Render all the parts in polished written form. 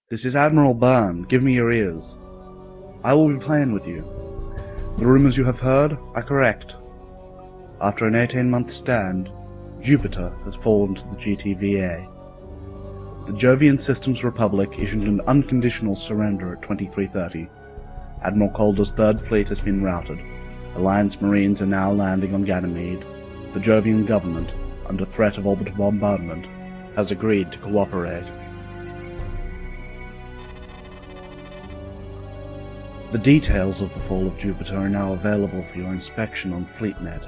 This is Admiral Byrne. Give me your ears. I will be playing with you. The rumors you have heard are correct. After an 18-month stand, Jupiter has fallen to the GTVA. The Jovian Systems Republic issued an unconditional surrender at 2330. Admiral Calder's Third Fleet has been routed. Alliance Marines are now landing on Ganymede. The Jovian government, under threat of orbital bombardment, has agreed to cooperate. The details of the fall of Jupiter are now available for your inspection on FleetNet.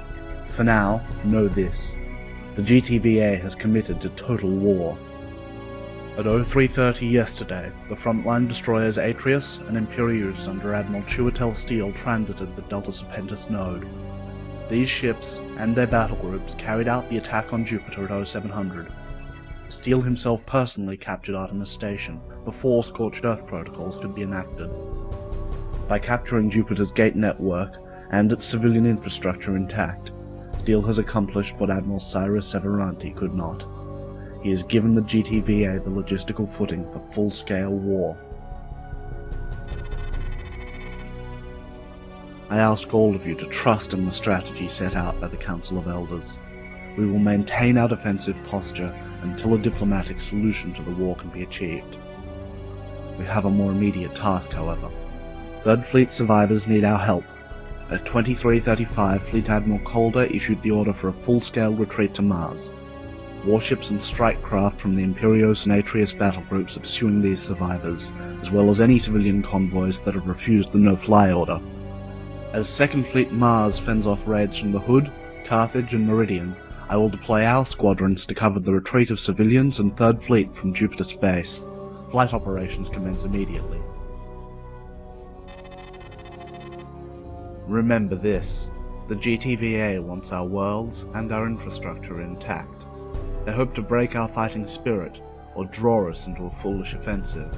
For now, know this. The GTVA has committed to total war. At 0330 yesterday, the frontline destroyers Atreus and Imperieuse under Admiral Chiwetel Steel transited the Delta Serpentis node. These ships and their battle groups carried out the attack on Jupiter at 0700. Steel himself personally captured Artemis Station before Scorched Earth protocols could be enacted. By capturing Jupiter's gate network and its civilian infrastructure intact, Steel has accomplished what Admiral Cyrus Severanti could not. He has given the GTVA the logistical footing for full-scale war. I ask all of you to trust in the strategy set out by the Council of Elders. We will maintain our defensive posture until a diplomatic solution to the war can be achieved. We have a more immediate task, however. Third Fleet survivors need our help. At 2335, Fleet Admiral Calder issued the order for a full-scale retreat to Mars. Warships and strike craft from the Imperieuse and Atreus battle groups are pursuing these survivors, as well as any civilian convoys that have refused the no-fly order. As Second Fleet Mars fends off raids from the Hood, Carthage and Meridian, I will deploy our squadrons to cover the retreat of civilians and Third Fleet from Jupiter space. Flight operations commence immediately. Remember this, the GTVA wants our worlds and our infrastructure intact. They hope to break our fighting spirit, or draw us into a foolish offensive.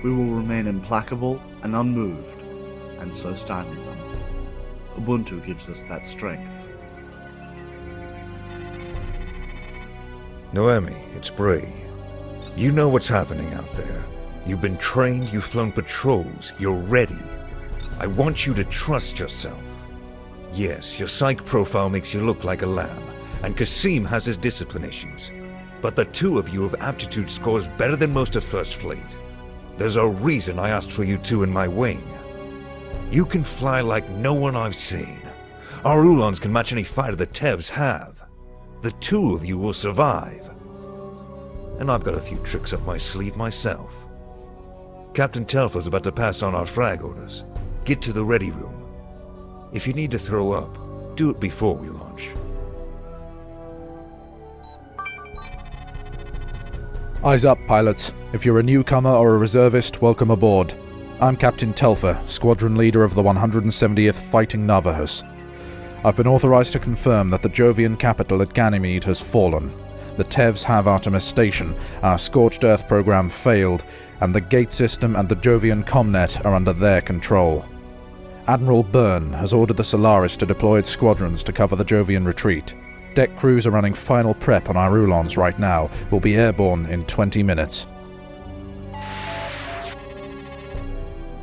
We will remain implacable and unmoved, and so stymie them. Ubuntu gives us that strength. Noemi, it's Bree. You know what's happening out there. You've been trained, you've flown patrols, you're ready. I want you to trust yourself. Yes, your psych profile makes you look like a lamb, and Kasim has his discipline issues. But the two of you have aptitude scores better than most of First Fleet. There's a reason I asked for you two in my wing. You can fly like no one I've seen. Our Ulans can match any fighter the Tevs have. The two of you will survive. And I've got a few tricks up my sleeve myself. Captain Telfa's about to pass on our frag orders. Get to the ready room. If you need to throw up, do it before we launch. Eyes up, pilots. If you're a newcomer or a reservist, welcome aboard. I'm Captain Telfer, squadron leader of the 170th Fighting Navajos. I've been authorized to confirm that the Jovian capital at Ganymede has fallen. The Tevs have Artemis Station, our Scorched Earth program failed, and the gate system and the Jovian Comnet are under their control. Admiral Byrne has ordered the Solaris to deploy its squadrons to cover the Jovian retreat. Deck crews are running final prep on our Ulans right now. We'll be airborne in 20 minutes.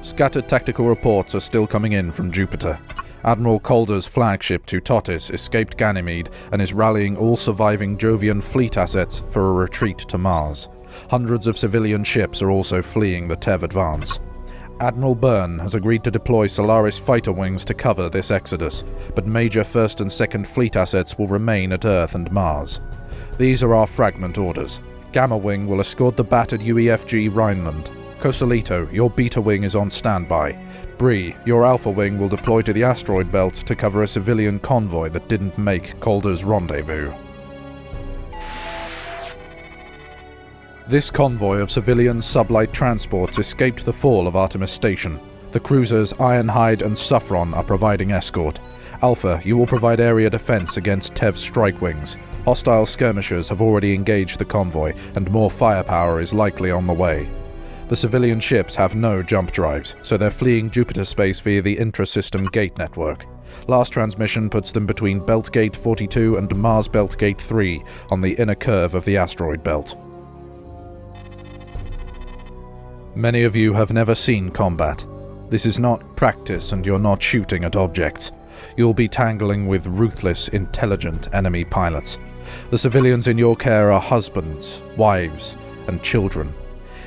Scattered tactical reports are still coming in from Jupiter. Admiral Calder's flagship Tutotis escaped Ganymede and is rallying all surviving Jovian fleet assets for a retreat to Mars. Hundreds of civilian ships are also fleeing the Tev advance. Admiral Byrne has agreed to deploy Solaris fighter wings to cover this exodus, but major 1st and 2nd Fleet assets will remain at Earth and Mars. These are our fragment orders. Gamma Wing will escort the battered UEFG Rhineland. Cosolito, your Beta Wing is on standby. Bree, your Alpha Wing will deploy to the asteroid belt to cover a civilian convoy that didn't make Calder's rendezvous. This convoy of civilian sublight transports escaped the fall of Artemis Station. The cruisers Ironhide and Saffron are providing escort. Alpha, you will provide area defense against Tev strike wings. Hostile skirmishers have already engaged the convoy, and more firepower is likely on the way. The civilian ships have no jump drives, so they're fleeing Jupiter space via the intra-system gate network. Last transmission puts them between Belt Gate 42 and Mars Belt Gate 3 on the inner curve of the asteroid belt. Many of you have never seen combat. This is not practice and you're not shooting at objects. You'll be tangling with ruthless, intelligent enemy pilots. The civilians in your care are husbands, wives, and children.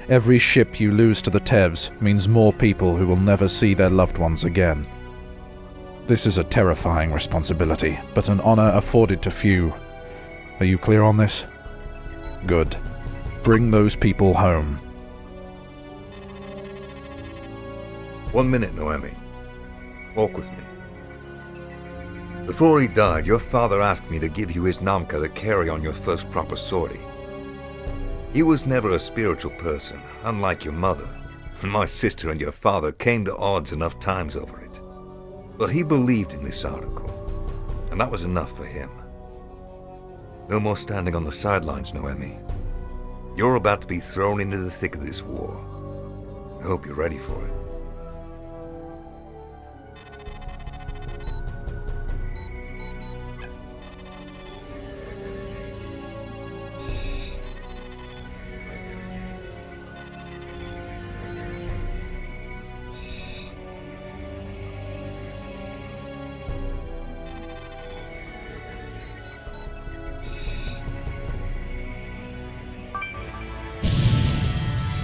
Every ship you lose to the Tevs means more people who will never see their loved ones again. This is a terrifying responsibility, but an honor afforded to few. Are you clear on this? Good. Bring those people home. 1 minute, Noemi. Walk with me. Before he died, your father asked me to give you his Namka to carry on your first proper sortie. He was never a spiritual person, unlike your mother, and my sister and your father came to odds enough times over it. But he believed in this article, and that was enough for him. No more standing on the sidelines, Noemi. You're about to be thrown into the thick of this war. I hope you're ready for it.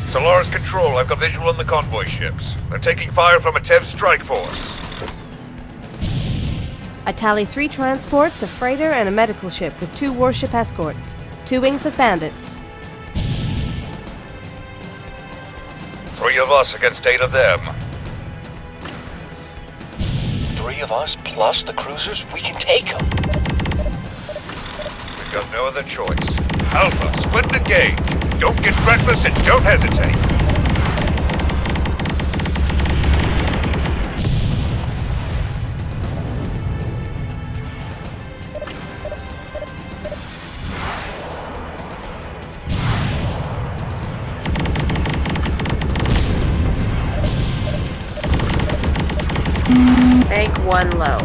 Solaris Control, I've got visual on the convoy ships. They're taking fire from a Tev strike force. I tally 3 transports, a freighter, and a medical ship with 2 warship escorts. 2 wings of bandits. 3 of us against 8 of them. 3 of us plus the cruisers? We can take them. We've got no other choice. Alpha, split and engage. Don't get reckless and don't hesitate. Bank 1 low.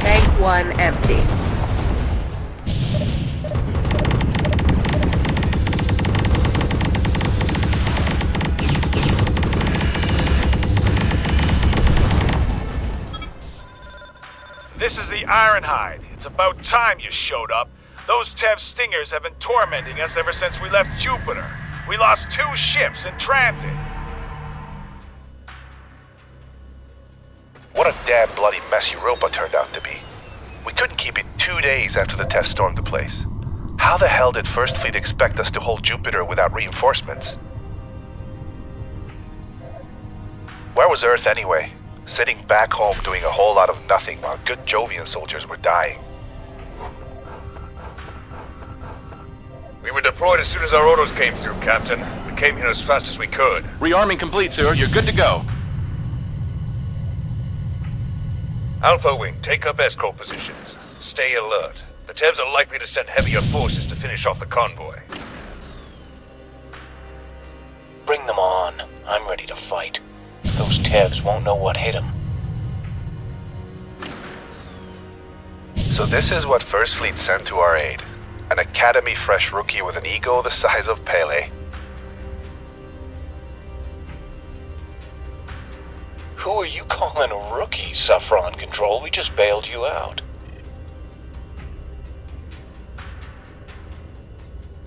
Bank 1 empty. This is the Ironhide. It's about time you showed up. Those Tev Stingers have been tormenting us ever since we left Jupiter. We lost 2 ships in transit. What a damn bloody mess Europa turned out to be. We couldn't keep it 2 days after the Tev stormed the place. How the hell did First Fleet expect us to hold Jupiter without reinforcements? Where was Earth anyway? Sitting back home doing a whole lot of nothing while good Jovian soldiers were dying. We were deployed as soon as our orders came through, Captain. We came here as fast as we could. Rearming complete, sir. You're good to go. Alpha Wing, take up escort positions. Stay alert. The Tevs are likely to send heavier forces to finish off the convoy. Bring them on. I'm ready to fight. Those Tevs won't know what hit them. So this is what First Fleet sent to our aid. An Academy fresh rookie with an ego the size of Pele. Who are you calling a rookie, Saffron Control? We just bailed you out.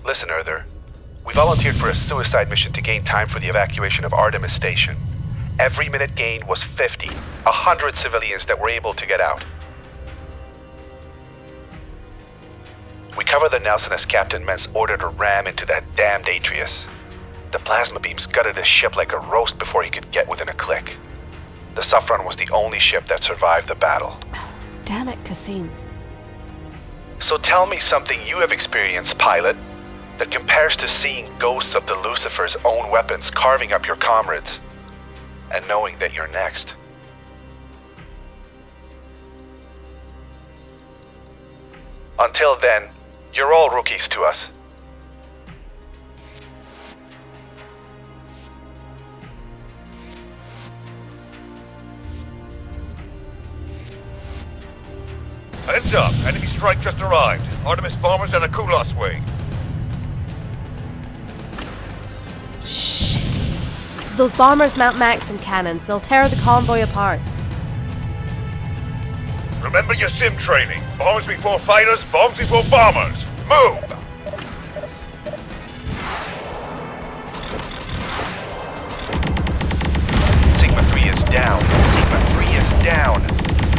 Listen, Earther. We volunteered for a suicide mission to gain time for the evacuation of Artemis Station. Every minute gained was 50, 100 civilians that were able to get out. We covered the Nelson as Captain Mens ordered a ram into that damned Atreus. The plasma beams gutted his ship like a roast before he could get within a click. The Saffron was the only ship that survived the battle. Damn it, Kasim. So tell me something you have experienced, pilot, that compares to seeing ghosts of the Lucifer's own weapons carving up your comrades, and knowing that you're next. Until then, you're all rookies to us. Heads up, enemy strike just arrived. Artemis bombers and a Kulos wing. those bombers mount Max and cannons. They'll tear the convoy apart. Remember your sim training. Bombs before fighters, bombs before bombers. Move! Sigma 3 is down. Sigma 3 is down.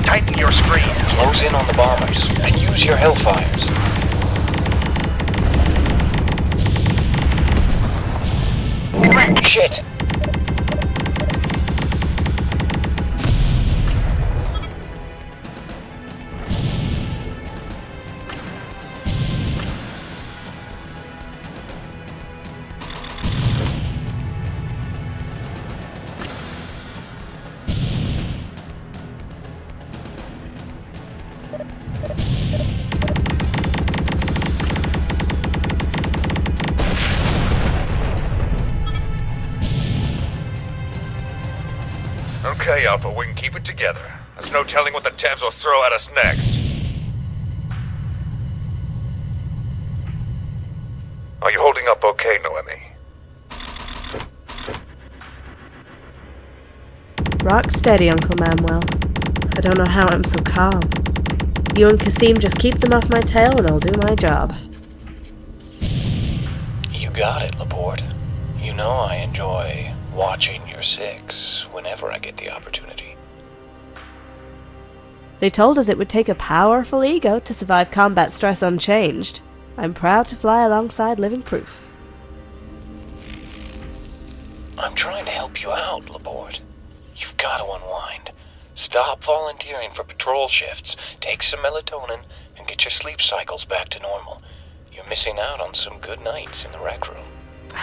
Tighten your screen. Close in on the bombers and use your Hellfires. Shit! Okay, Alpha Wing, keep it together. There's no telling what the Tevs will throw at us next. Are you holding up okay, Noemi? Rock steady, Uncle Manuel. I don't know how I'm so calm. You and Kasim just keep them off my tail and I'll do my job. You got it, Laporte. You know I enjoy watching your six whenever I get the opportunity. They told us it would take a powerful ego to survive combat stress unchanged. I'm proud to fly alongside living proof. I'm trying to help you out, Laporte. You've got to unwind. Stop volunteering for patrol shifts, take some melatonin, and get your sleep cycles back to normal. You're missing out on some good nights in the rec room.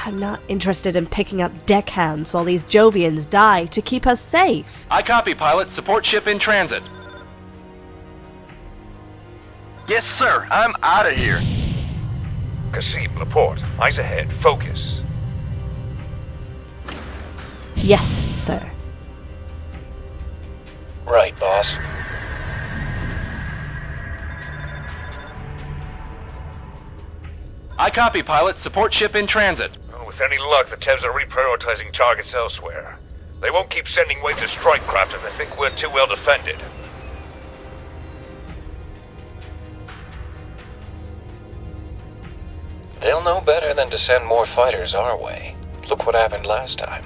I'm not interested in picking up deckhands while these Jovians die to keep us safe. I copy, pilot. Support ship in transit. Yes, sir. I'm out of here. Kasim, Laporte, eyes ahead, focus. Yes, sir. Right, boss. I copy, pilot. Support ship in transit. Well, with any luck, the Tevs are reprioritizing targets elsewhere. They won't keep sending waves of strike craft if they think we're too well defended. They'll know better than to send more fighters our way. Look what happened last time.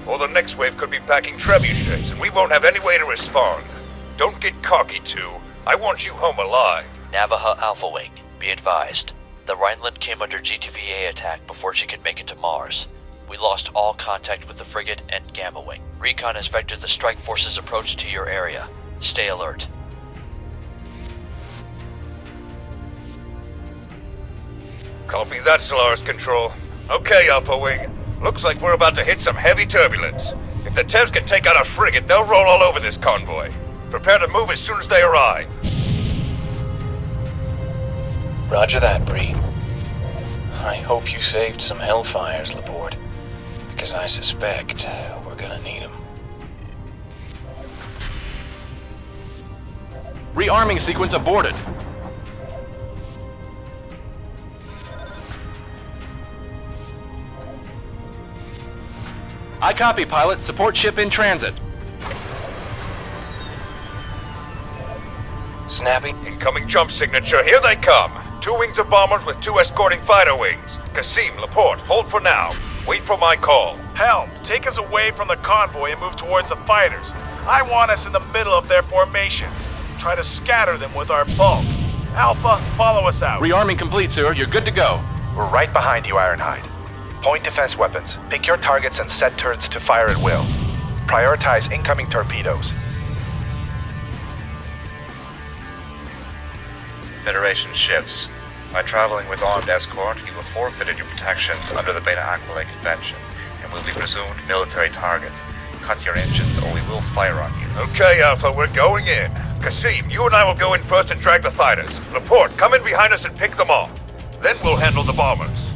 Or the next wave could be packing trebuchets, and we won't have any way to respond. Don't get cocky, too. I want you home alive. Navajo Alpha Wing, be advised. The Rhineland came under GTVA attack before she could make it to Mars. We lost all contact with the frigate and Gamma Wing. Recon has vectored the strike force's approach to your area. Stay alert. Copy that, Solaris Control. Okay, Alpha Wing. Looks like we're about to hit some heavy turbulence. If the Tevs can take out a frigate, they'll roll all over this convoy. Prepare to move as soon as they arrive. Roger that, Bree. I hope you saved some Hellfires, Laporte, because I suspect we're gonna need them. Rearming sequence aborted. I copy, pilot. Support ship in transit. Snappy? Incoming jump signature, here they come. 2 wings of bombers with 2 escorting fighter wings. Kasim, Laporte, hold for now. Wait for my call. Helm, take us away from the convoy and move towards the fighters. I want us in the middle of their formations. Try to scatter them with our bulk. Alpha, follow us out. Rearming complete, sir. You're good to go. We're right behind you, Ironhide. Point defense weapons. Pick your targets and set turrets to fire at will. Prioritize incoming torpedoes. Federation ships. By traveling with armed escort, you have forfeited your protections under the Beta Aquila Convention, and will be presumed military target. Cut your engines or we will fire on you. Okay, Alpha, we're going in. Kasim, you and I will go in first and drag the fighters. Laporte, come in behind us and pick them off. Then we'll handle the bombers.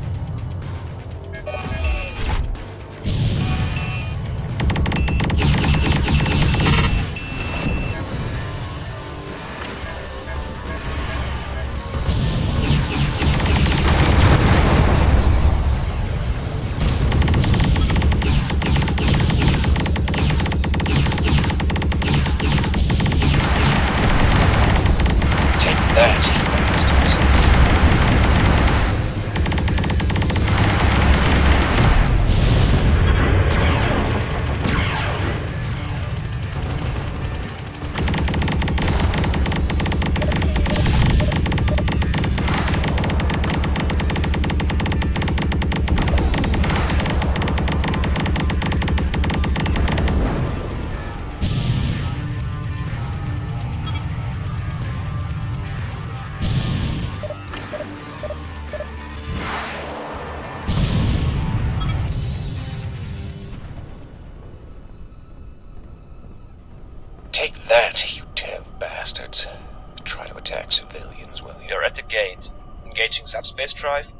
attack civilians, will you? You're at the gate. Engaging subspace drive?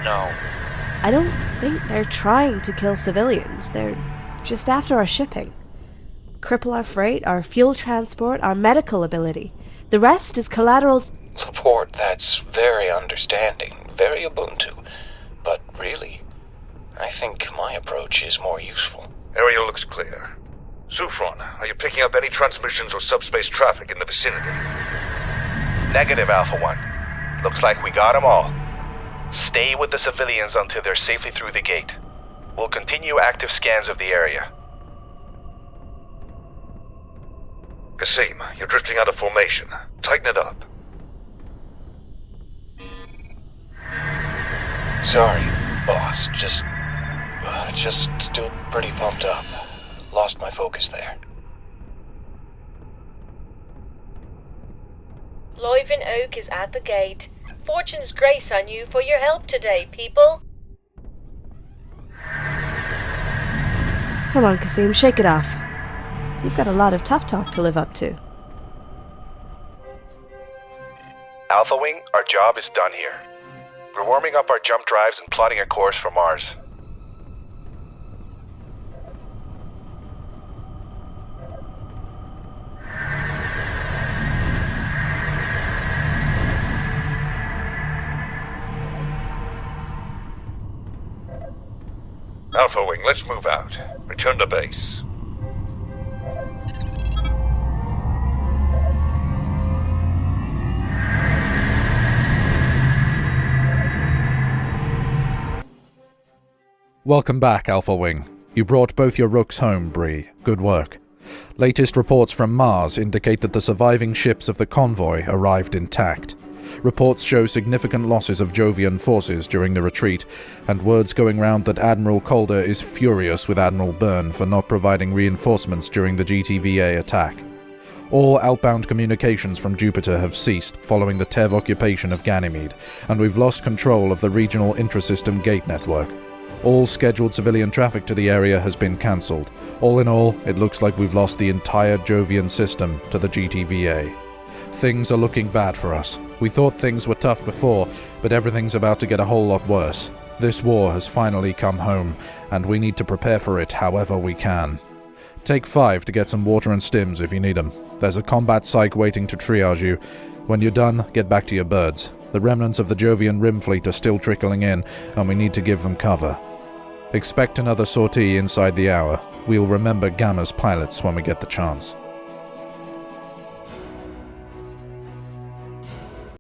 No. I don't think they're trying to kill civilians. They're just after our shipping. Cripple our freight, our fuel transport, our medical ability. The rest is collateral. Laporte, that's very understanding, very Ubuntu. But really, I think my approach is more useful. Area looks clear. Zufron, are you picking up any transmissions or subspace traffic in the vicinity? Negative, Alpha 1. Looks like we got them all. Stay with the civilians until they're safely through the gate. We'll continue active scans of the area. Kasim, you're drifting out of formation. Tighten it up. Sorry, boss. Just still pretty pumped up. Lost my focus there. Loyvin Oak is at the gate. Fortune's grace on you for your help today, people. Come on, Kasim, shake it off. You've got a lot of tough talk to live up to. Alpha Wing, our job is done here. We're warming up our jump drives and plotting a course for Mars. Alpha Wing, let's move out. Return to base. Welcome back, Alpha Wing. You brought both your rooks home, Bree. Good work. Latest reports from Mars indicate that the surviving ships of the convoy arrived intact. Reports show significant losses of Jovian forces during the retreat, and words going round that Admiral Calder is furious with Admiral Byrne for not providing reinforcements during the GTVA attack. All outbound communications from Jupiter have ceased following the TEV occupation of Ganymede, and we've lost control of the regional intrasystem gate network. All scheduled civilian traffic to the area has been cancelled. All in all, it looks like we've lost the entire Jovian system to the GTVA. Things are looking bad for us. We thought things were tough before, but everything's about to get a whole lot worse. This war has finally come home, and we need to prepare for it however we can. Take 5 to get some water and stims if you need them. There's a combat psych waiting to triage you. When you're done, get back to your birds. The remnants of the Jovian Rim fleet are still trickling in, and we need to give them cover. Expect another sortie inside the hour. We'll remember Gamma's pilots when we get the chance.